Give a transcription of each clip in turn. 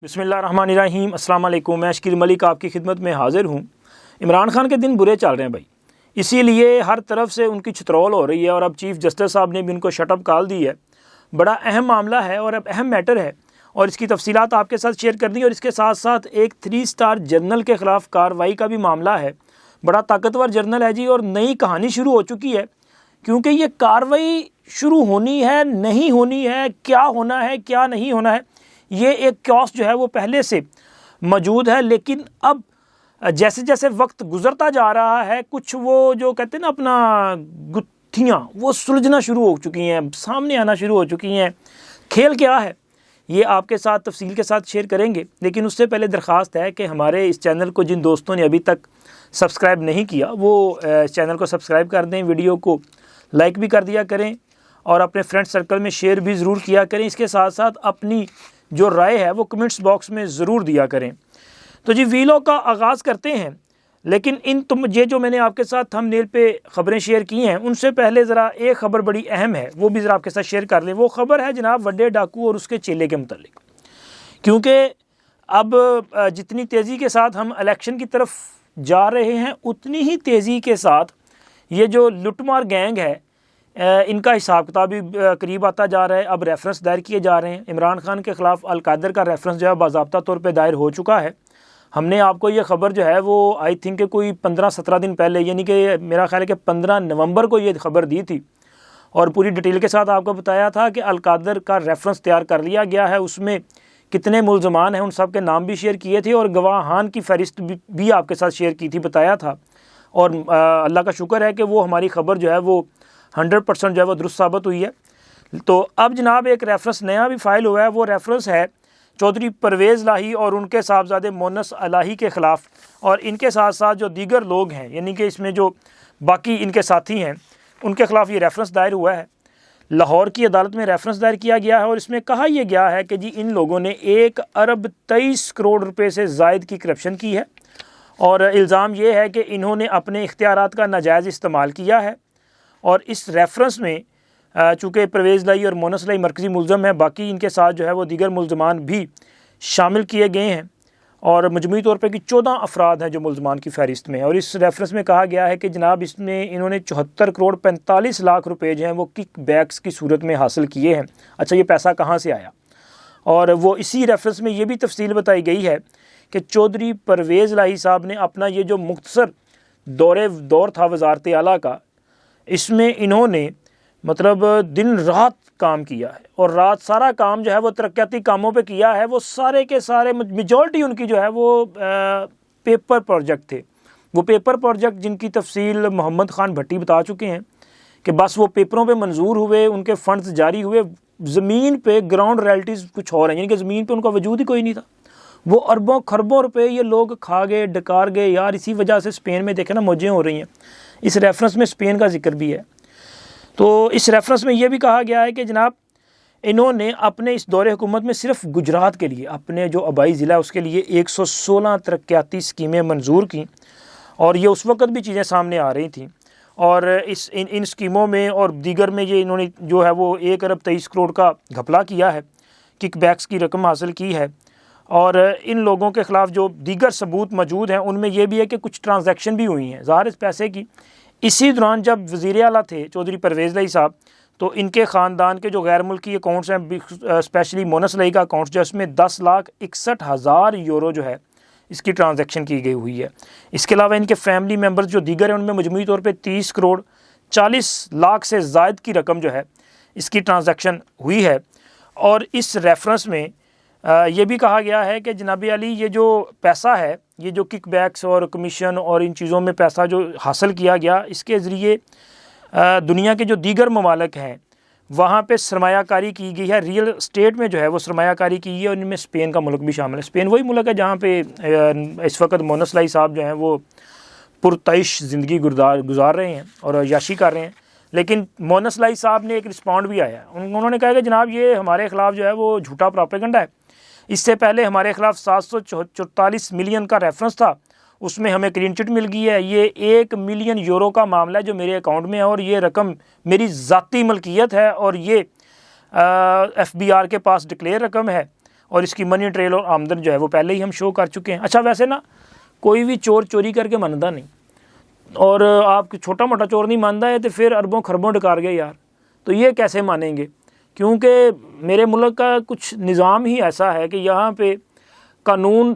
بسم اللہ الرحمن الرحیم۔ السلام علیکم، میں اشکیر ملک آپ کی خدمت میں حاضر ہوں۔ عمران خان کے دن برے چل رہے ہیں بھائی، اسی لیے ہر طرف سے ان کی چترول ہو رہی ہے اور اب چیف جسٹس صاحب نے بھی ان کو شٹ اپ کال دی ہے۔ بڑا اہم معاملہ ہے اور اب اہم میٹر ہے اور اس کی تفصیلات آپ کے ساتھ شیئر کر دی، اور اس کے ساتھ ساتھ ایک 3 اسٹار جنرل کے خلاف کارروائی کا بھی معاملہ ہے۔ بڑا طاقتور جنرل ہے جی، اور نئی کہانی شروع ہو چکی ہے، کیونکہ یہ کارروائی شروع ہونی ہے، نہیں ہونی ہے، کیا ہونا ہے، کیا نہیں ہونا ہے، یہ ایک کیوس جو ہے وہ پہلے سے موجود ہے۔ لیکن اب جیسے جیسے وقت گزرتا جا رہا ہے، کچھ وہ جو کہتے ہیں نا اپنا گتھیاں وہ سلجھنا شروع ہو چکی ہیں، سامنے آنا شروع ہو چکی ہیں۔ کھیل کیا ہے یہ آپ کے ساتھ تفصیل کے ساتھ شیئر کریں گے، لیکن اس سے پہلے درخواست ہے کہ ہمارے اس چینل کو جن دوستوں نے ابھی تک سبسکرائب نہیں کیا وہ اس چینل کو سبسکرائب کر دیں، ویڈیو کو لائک بھی کر دیا کریں اور اپنے فرینڈ سرکل میں شیئر بھی ضرور کیا کریں۔ اس کے ساتھ ساتھ اپنی جو رائے ہے وہ کمنٹس باکس میں ضرور دیا کریں۔ تو جی ویلو کا آغاز کرتے ہیں، لیکن یہ جو میں نے آپ کے ساتھ تھم نیل پہ خبریں شیئر کی ہیں ان سے پہلے ذرا ایک خبر بڑی اہم ہے، وہ بھی ذرا آپ کے ساتھ شیئر کر لیں۔ وہ خبر ہے جناب وڈے ڈاکو اور اس کے چیلے کے متعلق، کیونکہ اب جتنی تیزی کے ساتھ ہم الیکشن کی طرف جا رہے ہیں اتنی ہی تیزی کے ساتھ یہ جو لٹ مار گینگ ہے ان کا حساب کتاب بھی قریب آتا جا رہا ہے۔ اب ریفرنس دائر کیے جا رہے ہیں۔ عمران خان کے خلاف القادر کا ریفرنس جو ہے باضابطہ طور پہ دائر ہو چکا ہے۔ ہم نے آپ کو یہ خبر جو ہے وہ آئی تھنک کہ کوئی 15-17 دن پہلے، یعنی کہ میرا خیال ہے کہ 15 نومبر کو یہ خبر دی تھی، اور پوری ڈیٹیل کے ساتھ آپ کو بتایا تھا کہ القادر کا ریفرنس تیار کر لیا گیا ہے، اس میں کتنے ملزمان ہیں ان سب کے نام بھی شیئر کیے تھے اور گواہان کی فہرست بھی آپ کے ساتھ شیئر کی تھی، بتایا تھا۔ اور اللہ کا شکر ہے کہ وہ ہماری خبر جو ہے وہ 100% جو ہے وہ درست ثابت ہوئی ہے۔ تو اب جناب ایک ریفرنس نیا بھی فائل ہوا ہے، وہ ریفرنس ہے چودھری پرویز لاہی اور ان کے صاحبزادے مونس الہی کے خلاف، اور ان کے ساتھ ساتھ جو دیگر لوگ ہیں، یعنی کہ اس میں جو باقی ان کے ساتھی ہیں ان کے خلاف یہ ریفرنس دائر ہوا ہے۔ لاہور کی عدالت میں ریفرنس دائر کیا گیا ہے اور اس میں کہا یہ گیا ہے کہ جی ان لوگوں نے 1 ارب 23 کروڑ روپے سے زائد کی کرپشن کی ہے، اور الزام یہ ہے کہ انہوں نے اپنے اختیارات کا ناجائز استعمال کیا ہے۔ اور اس ریفرنس میں چونکہ پرویز لائی اور مونس لائی مرکزی ملزم ہیں، باقی ان کے ساتھ جو ہے وہ دیگر ملزمان بھی شامل کیے گئے ہیں، اور مجموعی طور پہ 14 افراد ہیں جو ملزمان کی فہرست میں ہیں۔ اور اس ریفرنس میں کہا گیا ہے کہ جناب اس میں انہوں نے 74 کروڑ 45 لاکھ روپے جو ہیں وہ کک بیکس کی صورت میں حاصل کیے ہیں۔ اچھا، یہ پیسہ کہاں سے آیا؟ اور وہ اسی ریفرنس میں یہ بھی تفصیل بتائی گئی ہے کہ چودھری پرویز لاہی صاحب نے اپنا یہ جو مختصر دور تھا وزارت اعلیٰ کا، اس میں انہوں نے مطلب دن رات کام کیا ہے، اور رات سارا کام جو ہے وہ ترقیاتی کاموں پہ کیا ہے۔ وہ سارے کے سارے میجورٹی ان کی جو ہے وہ پیپر پروجیکٹ تھے، وہ پیپر پروجیکٹ جن کی تفصیل محمد خان بھٹی بتا چکے ہیں کہ بس وہ پیپروں پہ منظور ہوئے، ان کے فنڈز جاری ہوئے، زمین پہ گراؤنڈ ریئلٹیز کچھ اور ہیں، یعنی کہ زمین پہ ان کا وجود ہی کوئی نہیں تھا۔ وہ اربوں خربوں روپے یہ لوگ کھا گئے، ڈکار گئے یار۔ اسی وجہ سے اسپین میں دیکھیں نا موجیں ہو رہی ہیں، اس ریفرنس میں اسپین کا ذکر بھی ہے۔ تو اس ریفرنس میں یہ بھی کہا گیا ہے کہ جناب انہوں نے اپنے اس دور حکومت میں صرف گجرات کے لیے، اپنے جو آبائی ضلع ہے اس کے لیے 116 ترقیاتی اسکیمیں منظور کیں، اور یہ اس وقت بھی چیزیں سامنے آ رہی تھیں۔ اور ان اسکیموں میں اور دیگر میں یہ انہوں نے جو ہے وہ 1 ارب 23 کروڑ کا گھپلا کیا ہے، کک بیکس کی رقم حاصل کی ہے۔ اور ان لوگوں کے خلاف جو دیگر ثبوت موجود ہیں ان میں یہ بھی ہے کہ کچھ ٹرانزیکشن بھی ہوئی ہیں ظاہر اس پیسے کی۔ اسی دوران جب وزیر اعلیٰ تھے چودھری پرویز لاہی صاحب، تو ان کے خاندان کے جو غیر ملکی اکاؤنٹس ہیں، اسپیشلی مونس لاہی کا اکاؤنٹ جو ہے اس میں 10,61,000 یورو جو ہے اس کی ٹرانزیکشن کی گئی ہوئی ہے۔ اس کے علاوہ ان کے فیملی ممبرز جو دیگر ہیں ان میں مجموعی طور پہ 30 کروڑ 40 لاکھ سے زائد کی رقم جو ہے اس کی ٹرانزیکشن ہوئی ہے۔ اور اس ریفرنس میں یہ بھی کہا گیا ہے کہ جناب علی یہ جو پیسہ ہے، یہ جو کک بیکس اور کمیشن اور ان چیزوں میں پیسہ جو حاصل کیا گیا، اس کے ذریعے دنیا کے جو دیگر ممالک ہیں وہاں پہ سرمایہ کاری کی گئی ہے، ریئل اسٹیٹ میں جو ہے وہ سرمایہ کاری کی گئی ہے، اور ان میں اسپین کا ملک بھی شامل ہے۔ اسپین وہی ملک ہے جہاں پہ اس وقت مونس لاہی صاحب جو ہیں وہ پرتعیش زندگی گزار رہے ہیں اور عیاشی کر رہے ہیں۔ لیکن مونس لاہی صاحب نے ایک رسپانڈ بھی آیا، انہوں نے کہا کہ جناب یہ ہمارے خلاف جو ہے وہ جھوٹا پروپیگنڈا ہے۔ اس سے پہلے ہمارے خلاف 744 ملین کا ریفرنس تھا، اس میں ہمیں کلین چٹ مل گئی ہے۔ یہ 1 ملین یورو کا معاملہ ہے جو میرے اکاؤنٹ میں ہے، اور یہ رقم میری ذاتی ملکیت ہے، اور یہ FBR کے پاس ڈکلیئر رقم ہے، اور اس کی منی ٹریل اور آمدن جو ہے وہ پہلے ہی ہم شو کر چکے ہیں۔ اچھا ویسے نا کوئی بھی چور چوری کر کے مانتا نہیں، اور آپ چھوٹا موٹا چور نہیں مانتا ہے تو پھر اربوں خربوں ڈکار گئے یار، تو یہ کیسے مانیں گے؟ کیونکہ میرے ملک کا کچھ نظام ہی ایسا ہے کہ یہاں پہ قانون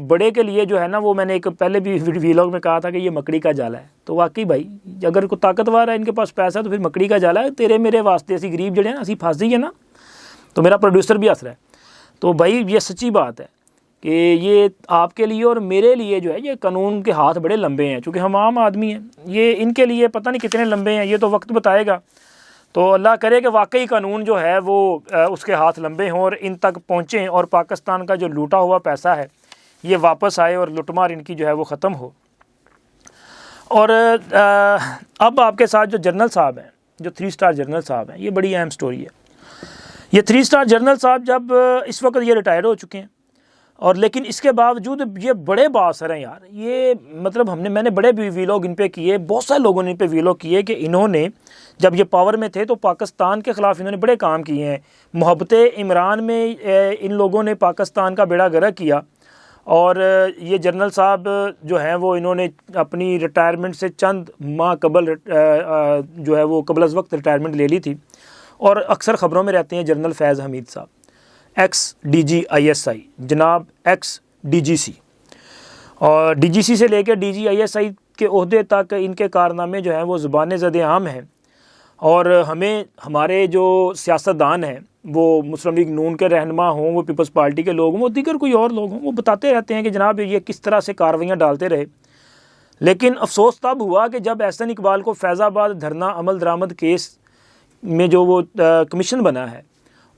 بڑے کے لیے جو ہے نا، وہ میں نے ایک پہلے بھی ویلاگ میں کہا تھا کہ یہ مکڑی کا جالا ہے۔ تو واقعی بھائی اگر کوئی طاقتور ہے، ان کے پاس پیسہ ہے، تو پھر مکڑی کا جالا ہے۔ تیرے میرے واسطے اسی غریب جڑے ہیں نا، اسی پھنس جائیے نا۔ تو میرا پروڈیوسر بھی ہنس رہا ہے۔ تو بھائی یہ سچی بات ہے کہ یہ آپ کے لیے اور میرے لیے جو ہے یہ قانون کے ہاتھ بڑے لمبے ہیں، چونکہ ہم عام آدمی ہیں، یہ ان کے لیے پتہ نہیں کتنے لمبے ہیں، یہ تو وقت بتائے گا۔ تو اللہ کرے کہ واقعی قانون جو ہے وہ اس کے ہاتھ لمبے ہوں اور ان تک پہنچیں، اور پاکستان کا جو لوٹا ہوا پیسہ ہے یہ واپس آئے اور لوٹ مار ان کی جو ہے وہ ختم ہو۔ اور اب آپ کے ساتھ جو جنرل صاحب ہیں، جو 3 اسٹار جنرل صاحب ہیں، یہ بڑی اہم سٹوری ہے۔ یہ 3 اسٹار جنرل صاحب جب اس وقت یہ ریٹائر ہو چکے ہیں، اور لیکن اس کے باوجود یہ بڑے بااثر ہیں یار۔ یہ مطلب میں نے بڑے ویلاگ ان پہ کیے، بہت سارے لوگوں نے ان پہ ویلاگ کیے کہ انہوں نے جب یہ پاور میں تھے تو پاکستان کے خلاف انہوں نے بڑے کام کیے ہیں۔ محبت عمران میں ان لوگوں نے پاکستان کا بیڑا غرق کیا، اور یہ جنرل صاحب جو ہیں وہ انہوں نے اپنی ریٹائرمنٹ سے چند ماہ قبل جو ہے وہ قبل از وقت ریٹائرمنٹ لے لی تھی، اور اکثر خبروں میں رہتے ہیں جنرل فیض حمید صاحب، ex D G I S I, جناب ایکس ڈی جی سی، اور ڈی جی سی سے لے کے ڈی جی آئی ایس آئی کے عہدے تک ان کے کارنامے جو ہیں وہ زبان زد عام ہیں۔ اور ہمیں ہمارے جو سیاستدان ہیں، وہ مسلم لیگ نون کے رہنما ہوں، وہ پیپلز پارٹی کے لوگ ہوں، وہ دیگر کوئی اور لوگ ہوں، وہ بتاتے رہتے ہیں کہ جناب یہ کس طرح سے کارروائیاں ڈالتے رہے۔ لیکن افسوس تب ہوا کہ جب احسن اقبال کو فیض آباد دھرنا عمل درآمد کیس میں جو وہ کمیشن بنا ہے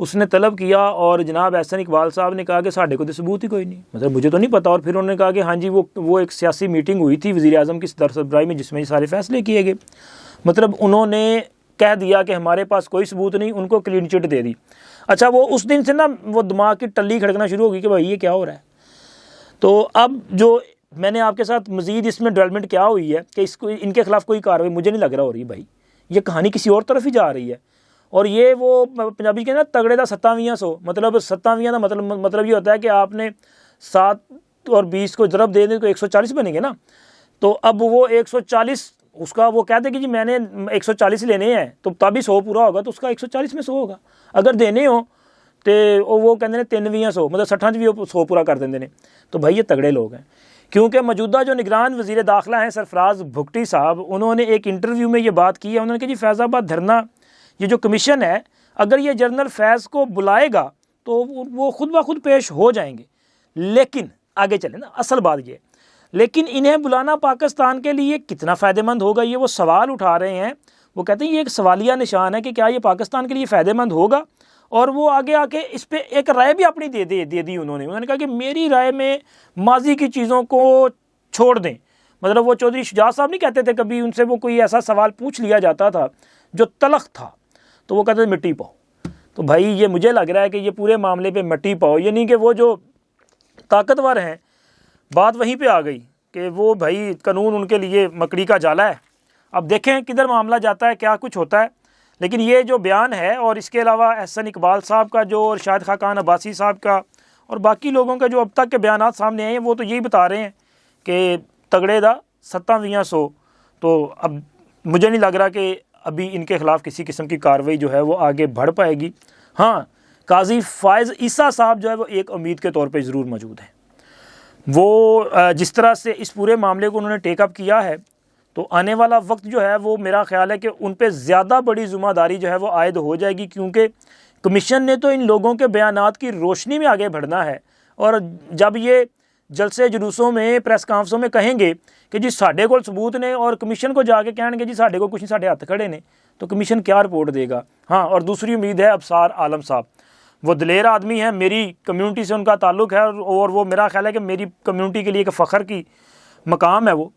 اس نے طلب کیا، اور جناب احسن اقبال صاحب نے کہا کہ ساڈے کو تو ثبوت ہی کوئی نہیں، مطلب مجھے تو نہیں پتا۔ اور پھر انہوں نے کہا کہ ہاں جی وہ ایک سیاسی میٹنگ ہوئی تھی وزیر اعظم کی صدر سربراہی میں جس میں یہ سارے فیصلے کیے گئے۔ مطلب انہوں نے کہہ دیا کہ ہمارے پاس کوئی ثبوت نہیں، ان کو کلین چٹ دے دی۔ اچھا وہ اس دن سے نا وہ دماغ کی ٹلی کھڑکنا شروع ہو گئی کہ بھائی یہ کیا ہو رہا ہے۔ تو اب جو میں نے آپ کے ساتھ مزید اس میں ڈیولپمنٹ کیا ہوئی ہے کہ ان کے خلاف کوئی کارروائی مجھے نہیں لگ رہا ہو رہی، بھائی یہ کہانی کسی اور طرف ہی جا رہی ہے۔ اور یہ وہ پنجابی کے نا تگڑے دا 2700، مطلب 27 کا مطلب یہ ہوتا ہے کہ آپ نے 7 اور 20 کو ضرب دے دیں تو 140 بنے گے نا۔ تو اب وہ 140 اس کا وہ کہتے ہیں کہ جی میں نے 140 لینے ہیں، تو تب ہی 100 پورا ہوگا، تو اس کا 140 میں 100 ہوگا۔ اگر دینے ہو تو وہ کہتے ہیں 3 مطلب 60 بھی 100 پورا کر دیں۔ تو بھائی یہ تگڑے لوگ ہیں، کیونکہ موجودہ جو نگران وزیر داخلہ ہیں سرفراز بھگٹی صاحب، انہوں نے ایک انٹرویو میں یہ بات کی ہے۔ انہوں نے کہا جی فیض آباد دھرنا یہ جو کمیشن ہے، اگر یہ جنرل فیض کو بلائے گا تو وہ خود بخود پیش ہو جائیں گے، لیکن آگے چلیں نا، اصل بات یہ، لیکن انہیں بلانا پاکستان کے لیے کتنا فائدہ مند ہوگا، یہ وہ سوال اٹھا رہے ہیں۔ وہ کہتے ہیں یہ ایک سوالیہ نشان ہے کہ کیا یہ پاکستان کے لیے فائدہ مند ہوگا۔ اور وہ آگے آ کے اس پہ ایک رائے بھی اپنی دے دی انہوں نے کہا کہ میری رائے میں ماضی کی چیزوں کو چھوڑ دیں۔ مطلب وہ چودھری شجاعت صاحب نہیں کہتے تھے، کبھی ان سے وہ کوئی ایسا سوال پوچھ لیا جاتا تھا جو تلخ تھا تو وہ کہتے تھے مٹی پاؤ۔ تو بھائی یہ مجھے لگ رہا ہے کہ یہ پورے معاملے پہ مٹی پاؤ، یعنی کہ وہ جو طاقتور ہیں، بات وہیں پہ آ گئی کہ وہ بھائی قانون ان کے لیے مکڑی کا جالا ہے۔ اب دیکھیں کدھر معاملہ جاتا ہے، کیا کچھ ہوتا ہے۔ لیکن یہ جو بیان ہے، اور اس کے علاوہ احسن اقبال صاحب کا جو، اور شاہد خاقان عباسی صاحب کا، اور باقی لوگوں کا جو اب تک کے بیانات سامنے آئے ہیں، وہ تو یہی بتا رہے ہیں کہ تگڑے دا 2700۔ تو اب مجھے نہیں لگ رہا کہ ابھی ان کے خلاف کسی قسم کی کارروائی جو ہے وہ آگے بڑھ پائے گی۔ ہاں قاضی فائز عیسیٰ صاحب جو ہے وہ ایک امید کے طور پہ ضرور موجود ہیں۔ وہ جس طرح سے اس پورے معاملے کو انہوں نے ٹیک اپ کیا ہے، تو آنے والا وقت جو ہے وہ میرا خیال ہے کہ ان پہ زیادہ بڑی ذمہ داری جو ہے وہ عائد ہو جائے گی، کیونکہ کمیشن نے تو ان لوگوں کے بیانات کی روشنی میں آگے بڑھنا ہے۔ اور جب یہ جلسے جلوسوں میں، پریس کانفرنسوں میں کہیں گے کہ جی ساڈے کول ثبوت نے، اور کمیشن کو جا کے کہیں گے جی ساڈے کو کچھ نہیں، ساڈے ہاتھ کھڑے نے، تو کمیشن کیا رپورٹ دے گا۔ ہاں، اور دوسری امید ہے ابصار عالم صاحب، وہ دلیر آدمی ہیں، میری کمیونٹی سے ان کا تعلق ہے، اور وہ میرا خیال ہے کہ میری کمیونٹی کے لیے ایک فخر کی مقام ہے وہ،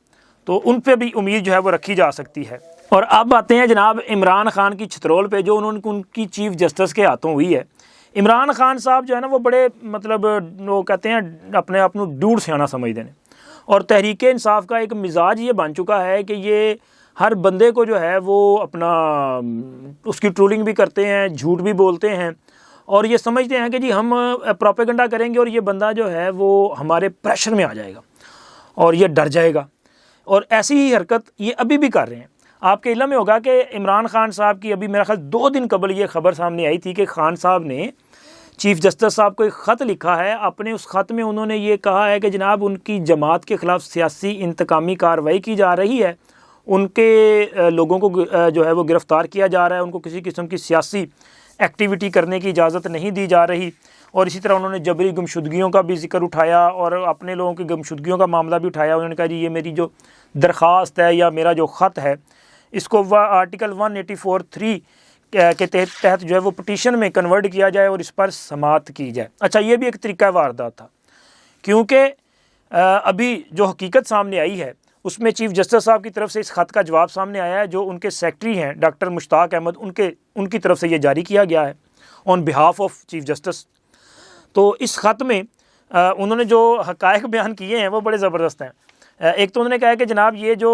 تو ان پہ بھی امید جو ہے وہ رکھی جا سکتی ہے۔ اور اب آتے ہیں جناب عمران خان کی چھترول پہ، جو ان کی چیف جسٹس کے ہاتھوں ہوئی ہے۔ عمران خان صاحب جو ہے نا وہ بڑے مطلب وہ کہتے ہیں اپنے آپ کو ڈوڑ سیانا سمجھتے ہیں، اور تحریک انصاف کا ایک مزاج یہ بن چکا ہے کہ یہ ہر بندے کو جو ہے وہ اپنا اس کی ٹرولنگ بھی کرتے ہیں، جھوٹ بھی بولتے ہیں، اور یہ سمجھتے ہیں کہ جی ہم پروپیگنڈا کریں گے اور یہ بندہ جو ہے وہ ہمارے پریشر میں آ جائے گا اور یہ ڈر جائے گا، اور ایسی ہی حرکت یہ ابھی بھی کر رہے ہیں۔ آپ کے علم میں ہوگا کہ عمران خان صاحب کی ابھی میرا خیال 2 دن قبل یہ خبر سامنے آئی تھی کہ خان صاحب نے چیف جسٹس صاحب کو ایک خط لکھا ہے، اپنے اس خط میں انہوں نے یہ کہا ہے کہ جناب ان کی جماعت کے خلاف سیاسی انتقامی کارروائی کی جا رہی ہے، ان کے لوگوں کو جو ہے وہ گرفتار کیا جا رہا ہے، ان کو کسی قسم کی سیاسی ایکٹیویٹی کرنے کی اجازت نہیں دی جا رہی، اور اسی طرح انہوں نے جبری گمشدگیوں کا بھی ذکر اٹھایا اور اپنے لوگوں کی گمشدگیوں کا معاملہ بھی اٹھایا۔ انہوں نے کہا جی یہ میری جو درخواست ہے یا میرا جو خط ہے اس کو آرٹیکل 184(3) کے تحت جو ہے وہ پٹیشن میں کنورٹ کیا جائے اور اس پر سماعت کی جائے۔ اچھا، یہ بھی ایک طریقہ واردات تھا، کیونکہ ابھی جو حقیقت سامنے آئی ہے اس میں چیف جسٹس صاحب کی طرف سے اس خط کا جواب سامنے آیا ہے، جو ان کے سیکرٹری ہیں ڈاکٹر مشتاق احمد، ان کی طرف سے یہ جاری کیا گیا ہے آن بہاف آف چیف جسٹس۔ تو اس خط میں انہوں نے جو حقائق بیان کیے ہیں وہ بڑے زبردست ہیں۔ ایک تو انہوں نے کہا کہ جناب یہ جو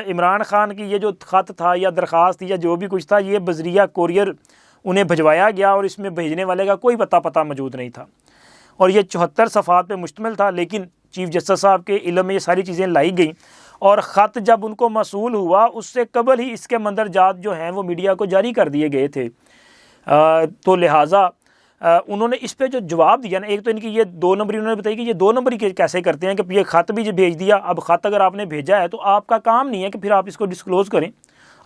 عمران خان کی یہ جو خط تھا یا درخواست تھی یا جو بھی کچھ تھا، یہ بذریعہ کوریئر انہیں بھجوایا گیا اور اس میں بھیجنے والے کا کوئی پتہ موجود نہیں تھا، اور یہ 74 صفحات پہ مشتمل تھا، لیکن چیف جسٹس صاحب کے علم میں یہ ساری چیزیں لائی گئیں، اور خط جب ان کو موصول ہوا اس سے قبل ہی اس کے مندرجات جو ہیں وہ میڈیا کو جاری کر دیے گئے تھے۔ تو لہٰذا انہوں نے اس پہ جو جواب دیا نا، ایک تو ان کی یہ 2 نمبری انہوں نے بتائی کہ یہ 2 نمبری کیسے کرتے ہیں کہ یہ خط بھی بھیج دیا۔ اب خط اگر آپ نے بھیجا ہے تو آپ کا کام نہیں ہے کہ پھر آپ اس کو ڈسکلوز کریں،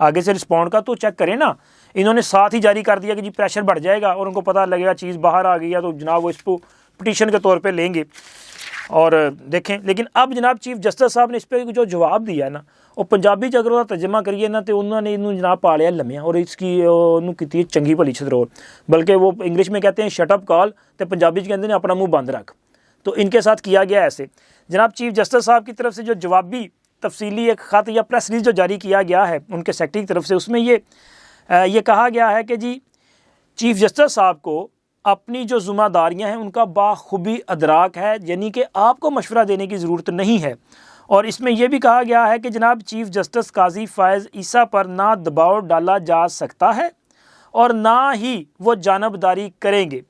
آگے سے رسپونڈ کا تو چیک کریں نا۔ انہوں نے ساتھ ہی جاری کر دیا کہ جی پریشر بڑھ جائے گا اور ان کو پتہ لگے گا چیز باہر آ گئی ہے تو جناب وہ اس کو پٹیشن کے طور پہ لیں گے اور دیکھیں۔ لیکن اب جناب چیف جسٹس صاحب نے اس پہ جو جواب دیا ہے نا، وہ پنجابی اگر وہ ترجمہ کریے نا تو انہوں نے جناب پالیا لمیا اور اس کی انہوں کیتی چنگی بھلی چھترول، بلکہ وہ انگلش میں کہتے ہیں شٹ اپ کال، تو پنجابی کہتے ہیں اپنا منہ بند رکھ۔ تو ان کے ساتھ کیا گیا ایسے۔ جناب چیف جسٹس صاحب کی طرف سے جو جوابی تفصیلی ایک خط یا پریس ریلیز جو جاری کیا گیا ہے ان کے سیکرٹری کی طرف سے، اس میں یہ کہا گیا ہے کہ جی چیف جسٹس صاحب کو اپنی جو ذمہ داریاں ہیں ان کا بخوبی ادراک ہے، یعنی کہ آپ کو مشورہ دینے کی ضرورت نہیں ہے۔ اور اس میں یہ بھی کہا گیا ہے کہ جناب چیف جسٹس قاضی فائز عیسیٰ پر نہ دباؤ ڈالا جا سکتا ہے اور نہ ہی وہ جانبداری کریں گے۔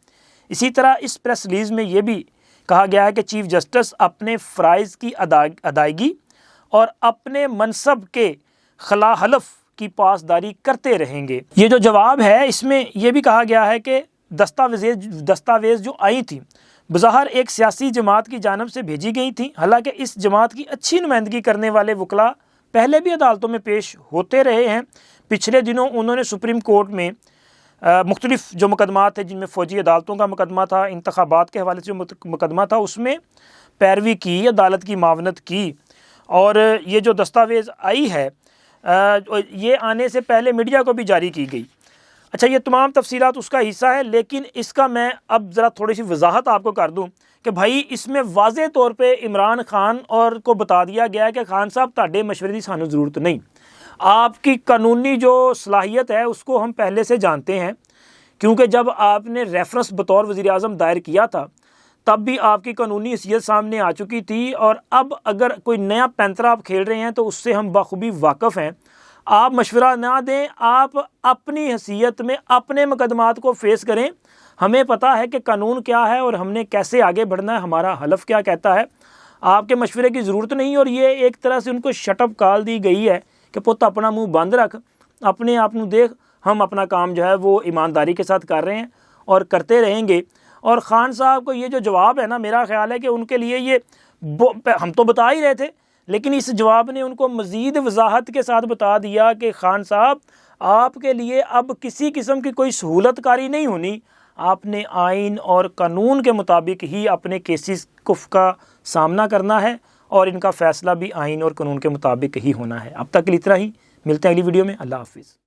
اسی طرح اس پریس ریلیز میں یہ بھی کہا گیا ہے کہ چیف جسٹس اپنے فرائض کی ادائیگی اور اپنے منصب کے خلاحلف کی پاسداری کرتے رہیں گے۔ یہ جو جواب ہے اس میں یہ بھی کہا گیا ہے کہ دستاویز جو آئی تھیں بظاہر ایک سیاسی جماعت کی جانب سے بھیجی گئی تھیں، حالانکہ اس جماعت کی اچھی نمائندگی کرنے والے وکلاء پہلے بھی عدالتوں میں پیش ہوتے رہے ہیں۔ پچھلے دنوں انہوں نے سپریم کورٹ میں مختلف جو مقدمات تھے، جن میں فوجی عدالتوں کا مقدمہ تھا، انتخابات کے حوالے سے جو مقدمہ تھا، اس میں پیروی کی، عدالت کی معاونت کی۔ اور یہ جو دستاویز آئی ہے یہ آنے سے پہلے میڈیا کو بھی جاری کی گئی۔ اچھا، یہ تمام تفصیلات اس کا حصہ ہے، لیکن اس کا میں اب ذرا تھوڑی سی وضاحت آپ کو کر دوں کہ بھائی اس میں واضح طور پہ عمران خان اور کو بتا دیا گیا ہے کہ خان صاحب تہاڈے مشورے کی سانوں ضرورت نہیں، آپ کی قانونی جو صلاحیت ہے اس کو ہم پہلے سے جانتے ہیں، کیونکہ جب آپ نے ریفرنس بطور وزیر اعظم دائر کیا تھا تب بھی آپ کی قانونی حیثیت سامنے آ چکی تھی، اور اب اگر کوئی نیا پینترا آپ کھیل رہے ہیں تو اس سے ہم بخوبی واقف ہیں۔ آپ مشورہ نہ دیں، آپ اپنی حیثیت میں اپنے مقدمات کو فیس کریں۔ ہمیں پتہ ہے کہ قانون کیا ہے اور ہم نے کیسے آگے بڑھنا ہے، ہمارا حلف کیا کہتا ہے، آپ کے مشورے کی ضرورت نہیں۔ اور یہ ایک طرح سے ان کو شٹ اپ کال دی گئی ہے کہ پت اپنا منہ بند رکھ، اپنے آپ نو دیکھ، ہم اپنا کام جو ہے وہ ایمانداری کے ساتھ کر رہے ہیں اور کرتے رہیں گے۔ اور خان صاحب کو یہ جو جواب ہے نا، میرا خیال ہے کہ ان کے لیے یہ ہم تو بتا ہی رہے تھے، لیکن اس جواب نے ان کو مزید وضاحت کے ساتھ بتا دیا کہ خان صاحب آپ کے لیے اب کسی قسم کی کوئی سہولت کاری نہیں ہونی، آپ نے آئین اور قانون کے مطابق ہی اپنے کیسز کا سامنا کرنا ہے اور ان کا فیصلہ بھی آئین اور قانون کے مطابق ہی ہونا ہے۔ اب تک کے لیے اتنا ہی، ملتے ہیں اگلی ویڈیو میں، اللہ حافظ۔